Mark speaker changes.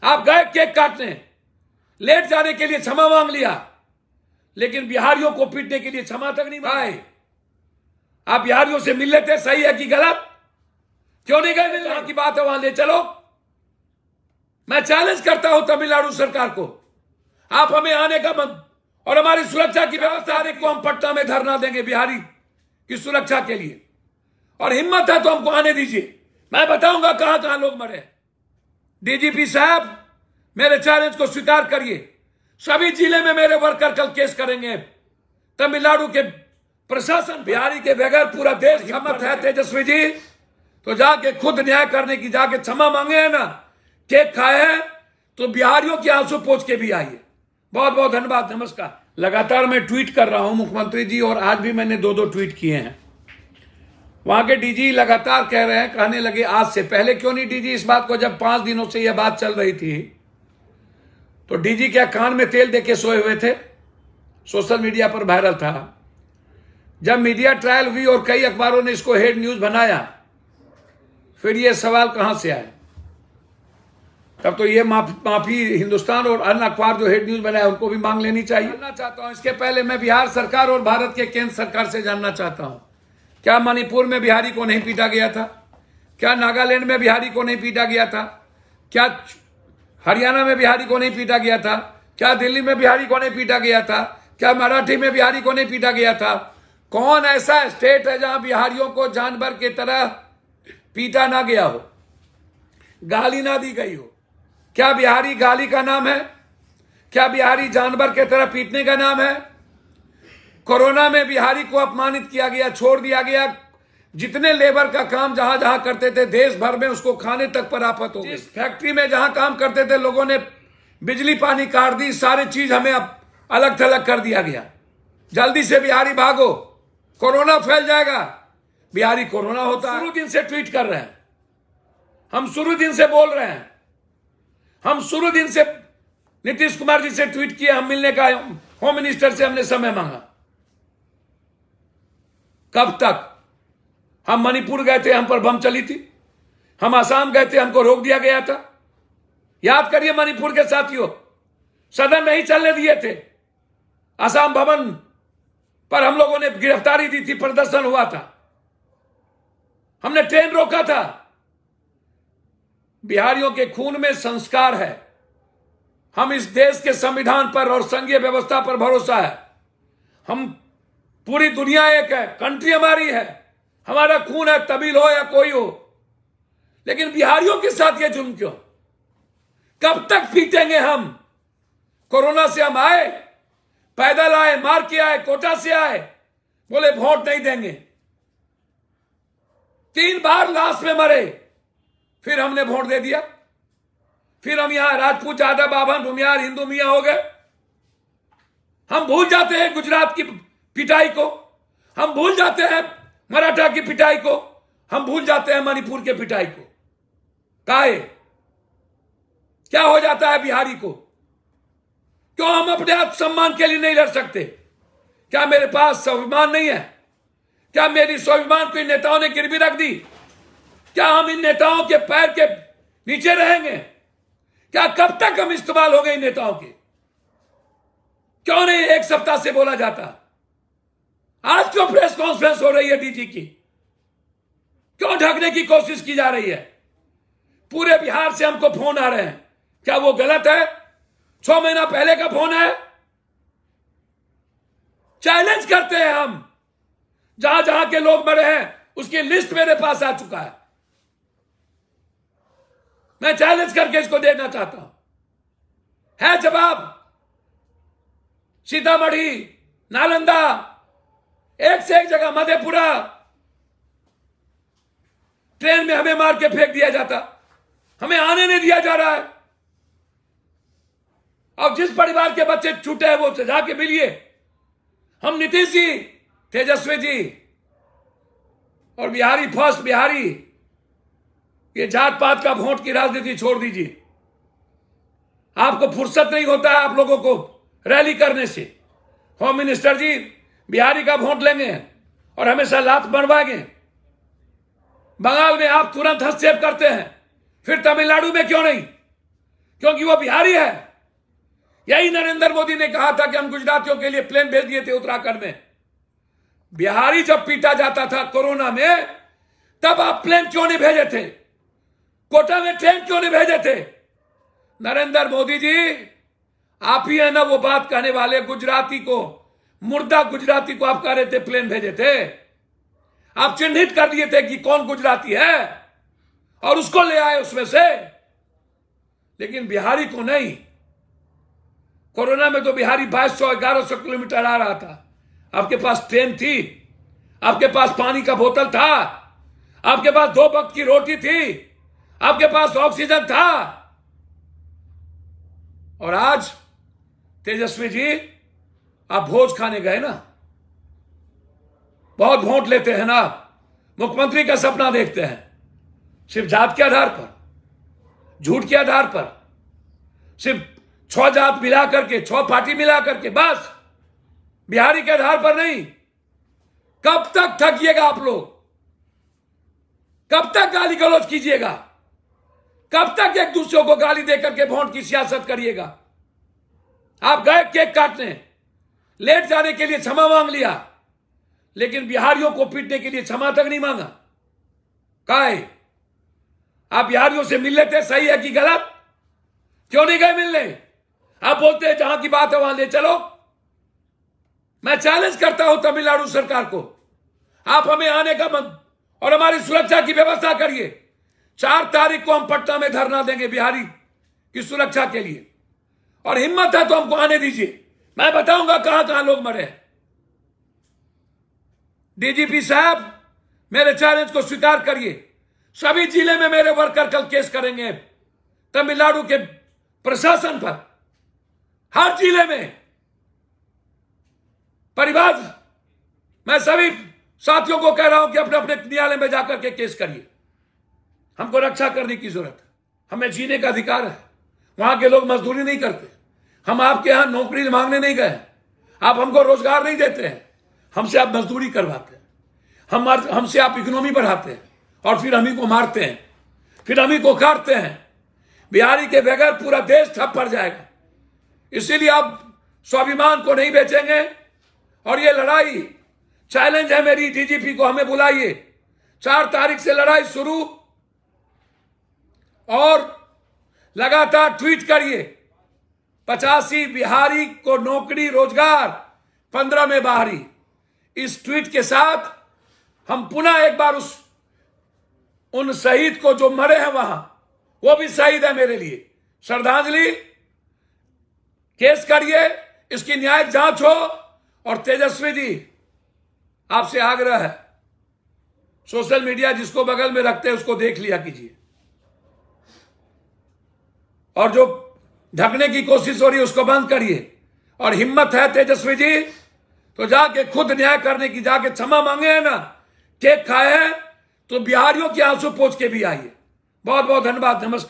Speaker 1: आप गए केक काटने, लेट जाने के लिए क्षमा मांग लिया, लेकिन बिहारियों को पीटने के लिए क्षमा तक नहीं मांगे। आप बिहारियों से मिल लेते, सही है कि गलत? क्यों नहीं गए? जहां की बात है वहां ले चलो। मैं चैलेंज करता हूं तमिलनाडु सरकार को, आप हमें आने का मत, और हमारी सुरक्षा की व्यवस्था को हम पटना में धरना देंगे बिहारी की सुरक्षा के लिए, और हिम्मत है तो हमको आने दीजिए। मैं बताऊंगा कहां कहां लोग मरे। डीजीपी साहब, मेरे चैलेंज को स्वीकार करिए। सभी जिले में मेरे वर्कर कल केस करेंगे। तमिलनाडु के प्रशासन, बिहारी के बगैर पूरा देश हिम्मत है तेजस्वी जी, तो जाके खुद न्याय करने की, जाके क्षमा मांगे हैं ना, केक खाए हैं, तो बिहारियों के आंसू पोंछ के भी आइए। बहुत बहुत धन्यवाद, नमस्कार। लगातार मैं ट्वीट कर रहा हूं मुख्यमंत्री जी, और आज भी मैंने 2-2 ट्वीट किए हैं। वहां के डीजी लगातार कह रहे हैं, कहने लगे आज से, पहले क्यों नहीं डीजी इस बात को, जब 5 दिनों से यह बात चल रही थी तो डीजी क्या कान में तेल देके सोए हुए थे? सोशल मीडिया पर वायरल था। जब मीडिया ट्रायल हुई और कई अखबारों ने इसको हेड न्यूज बनाया, फिर ये सवाल कहां से आए? तब तो ये माफी हिंदुस्तान और अन्य अखबार जो हेड न्यूज बनाया उनको भी मांग लेनी चाहिए। जानना चाहता हूं, इसके पहले मैं बिहार सरकार और भारत के केंद्र सरकार से जानना चाहता हूं, क्या मणिपुर में बिहारी को नहीं पीटा गया था? क्या नागालैंड में बिहारी को नहीं पीटा गया था? क्या हरियाणा में बिहारी को नहीं पीटा गया था? क्या दिल्ली में बिहारी को नहीं पीटा गया था? क्या मराठी में बिहारी को नहीं पीटा गया था? कौन ऐसा स्टेट है जहां बिहारियों को जानवर की तरह पीटा ना गया हो, गाली ना दी गई हो? क्या बिहारी गाली का नाम है? क्या बिहारी जानवर की तरह पीटने का नाम है? कोरोना में बिहारी को अपमानित किया गया, छोड़ दिया गया। जितने लेबर का काम जहां जहां करते थे देश भर में, उसको खाने तक पर आफत हो गई। फैक्ट्री में जहां काम करते थे लोगों ने बिजली पानी काट दी, सारी चीज हमें अब अलग थलग कर दिया गया। जल्दी से बिहारी भागो, कोरोना फैल जाएगा। बिहारी कोरोना होता है। शुरू दिन से ट्वीट कर रहे हैं, हम शुरू दिन से बोल रहे हैं, हम शुरू दिन से नीतीश कुमार जी से ट्वीट किए, हम मिलने का होम मिनिस्टर से हमने समय मांगा। कब तक? हम मणिपुर गए थे, हम पर बम चली थी। हम आसाम गए थे, हमको रोक दिया गया था। याद करिए मणिपुर के साथियों, सदन नहीं चलने दिए थे। आसाम भवन पर हम लोगों ने गिरफ्तारी दी थी, प्रदर्शन हुआ था, हमने ट्रेन रोका था। बिहारियों के खून में संस्कार है। हम इस देश के संविधान पर और संघीय व्यवस्था पर भरोसा है। हम पूरी दुनिया एक है, कंट्री हमारी है, हमारा खून है, तमिल हो या कोई हो। लेकिन बिहारियों के साथ ये जुल्म क्यों? कब तक पीटेंगे हम? कोरोना से हम आए, पैदल आए, मार के आए, कोटा से आए, बोले वोट नहीं देंगे। 3 बार लाश में मरे, फिर हमने वोट दे दिया। फिर हम यहां राजपूत, यादव, बाभन, भूमियार, हिंदू मियां हो गए। हम भूल जाते हैं गुजरात की पिटाई को, हम भूल जाते हैं मराठा की पिटाई को, हम भूल जाते हैं मणिपुर के पिटाई को। काहे? क्या हो जाता है बिहारी को? क्यों हम अपने आत्मसम्मान के लिए नहीं लड़ सकते? क्या मेरे पास स्वाभिमान नहीं है? क्या मेरी स्वाभिमान को इन नेताओं ने गिरवी रख दी? क्या हम इन नेताओं के पैर के नीचे रहेंगे? क्या कब तक हम इस्तेमाल हो गए इन नेताओं के? क्यों नहीं 1 सप्ताह से बोला जाता? आज क्यों प्रेस कॉन्फ्रेंस हो रही है डीजी की? क्यों ढकने की कोशिश की जा रही है? पूरे बिहार से हमको फोन आ रहे हैं, क्या वो गलत है? 6 महीना पहले का फोन है। चैलेंज करते हैं हम, जहां जहां के लोग मरे हैं उसकी लिस्ट मेरे पास आ चुका है। मैं चैलेंज करके इसको देना चाहता हूं, है जवाब। सीतामढ़ी, नालंदा, एक से एक जगह, मधेपुरा, ट्रेन में हमें मार के फेंक दिया जाता, हमें आने नहीं दिया जा रहा है। अब जिस परिवार के बच्चे छूटे हैं वो जाके मिलिए। हम नीतीश जी, तेजस्वी जी और बिहारी फर्स्ट बिहारी, ये जात पात का वोट की राजनीति छोड़ दीजिए। आपको फुर्सत नहीं होता है आप लोगों को रैली करने से। होम मिनिस्टर जी बिहारी का वोट लेंगे और हमेशा लात मरवाएंगे। बंगाल में आप तुरंत हस्तक्षेप करते हैं, फिर तमिलनाडु में क्यों नहीं? क्योंकि वो बिहारी है। यही नरेंद्र मोदी ने कहा था कि हम गुजरातियों के लिए प्लेन भेज दिए थे उत्तराखंड में। बिहारी जब पीटा जाता था कोरोना में, तब आप प्लेन क्यों नहीं भेजे थे? कोटा में ट्रेन क्यों नहीं भेजे थे? नरेंद्र मोदी जी, आप ही है ना वो बात कहने वाले, गुजराती को, मुर्दा गुजराती को आप कह रहे थे प्लेन भेजे थे। आप चिन्हित कर दिए थे कि कौन गुजराती है और उसको ले आए उसमें से, लेकिन बिहारी को नहीं। कोरोना में तो बिहारी 2200-1100 किलोमीटर आ रहा था। आपके पास ट्रेन थी, आपके पास पानी का बोतल था, आपके पास 2 वक्त की रोटी थी, आपके पास ऑक्सीजन था। और आज तेजस्वी जी, आप भोज खाने गए ना, बहुत वोट लेते हैं ना, मुख्यमंत्री का सपना देखते हैं, सिर्फ जात के आधार पर, झूठ के आधार पर, सिर्फ 6 जात मिला करके, 6 पार्टी मिला करके, बस बिहारी के आधार पर नहीं। कब तक ठगिएगा आप लोग? कब तक गाली गलौज कीजिएगा? कब तक एक दूसरे को गाली देकर के वोट की सियासत करिएगा? आप गए केक काटने, लेट जाने के लिए क्षमा मांग लिया, लेकिन बिहारियों को पीटने के लिए क्षमा तक नहीं मांगा। काहे? आप बिहारियों से मिल लेते, सही है कि गलत? क्यों नहीं गए मिलने? आप बोलते हैं जहां की बात है वहां ले चलो। मैं चैलेंज करता हूं तमिलनाडु सरकार को, आप हमें आने का मन और हमारी सुरक्षा की व्यवस्था करिए। 4 तारीख को हम पटना में धरना देंगे बिहारी की सुरक्षा के लिए, और हिम्मत है तो हमको आने दीजिए। मैं बताऊंगा कहां कहां लोग मरे हैं। डीजीपी साहब, मेरे चैलेंज को स्वीकार करिए। सभी जिले में मेरे वर्कर कल केस करेंगे तमिलनाडु के प्रशासन पर, हर जिले में। परिवार, मैं सभी साथियों को कह रहा हूं कि अपने अपने न्यायालय में जाकर के केस करिए। हमको रक्षा करने की जरूरत है, हमें जीने का अधिकार है। वहां के लोग मजदूरी नहीं करते, हम आपके यहां नौकरी मांगने नहीं गए, आप हमको रोजगार नहीं देते हैं, हमसे आप मजदूरी करवाते हैं, हमसे आप इकोनॉमी बढ़ाते हैं, और फिर हम ही को मारते हैं, फिर हम ही को काटते हैं। बिहारी के बगैर पूरा देश ठप पड़ जाएगा। इसीलिए आप स्वाभिमान को नहीं बेचेंगे। और ये लड़ाई, चैलेंज है मेरी डीजीपी को, हमें बुलाइए। 4 तारीख से लड़ाई शुरू, और लगातार ट्वीट करिए। 85 बिहारी को नौकरी रोजगार, 15 में बाहरी। इस ट्वीट के साथ हम पुनः एक बार उन शहीद को जो मरे हैं वहां, वो भी शहीद है मेरे लिए, श्रद्धांजलि। केस करिए, इसकी न्यायिक जांच हो। और तेजस्वी जी, आपसे आग्रह है, सोशल मीडिया जिसको बगल में रखते हैं उसको देख लिया कीजिए, और जो ढकने की कोशिश हो रही है उसको बंद करिए। और हिम्मत है तेजस्वी जी तो जाके खुद न्याय करने की, जाके क्षमा मांगे हैं ना, केक खाए हैं तो बिहारियों के आंसू पोंछ के भी आइए। बहुत बहुत धन्यवाद, नमस्कार।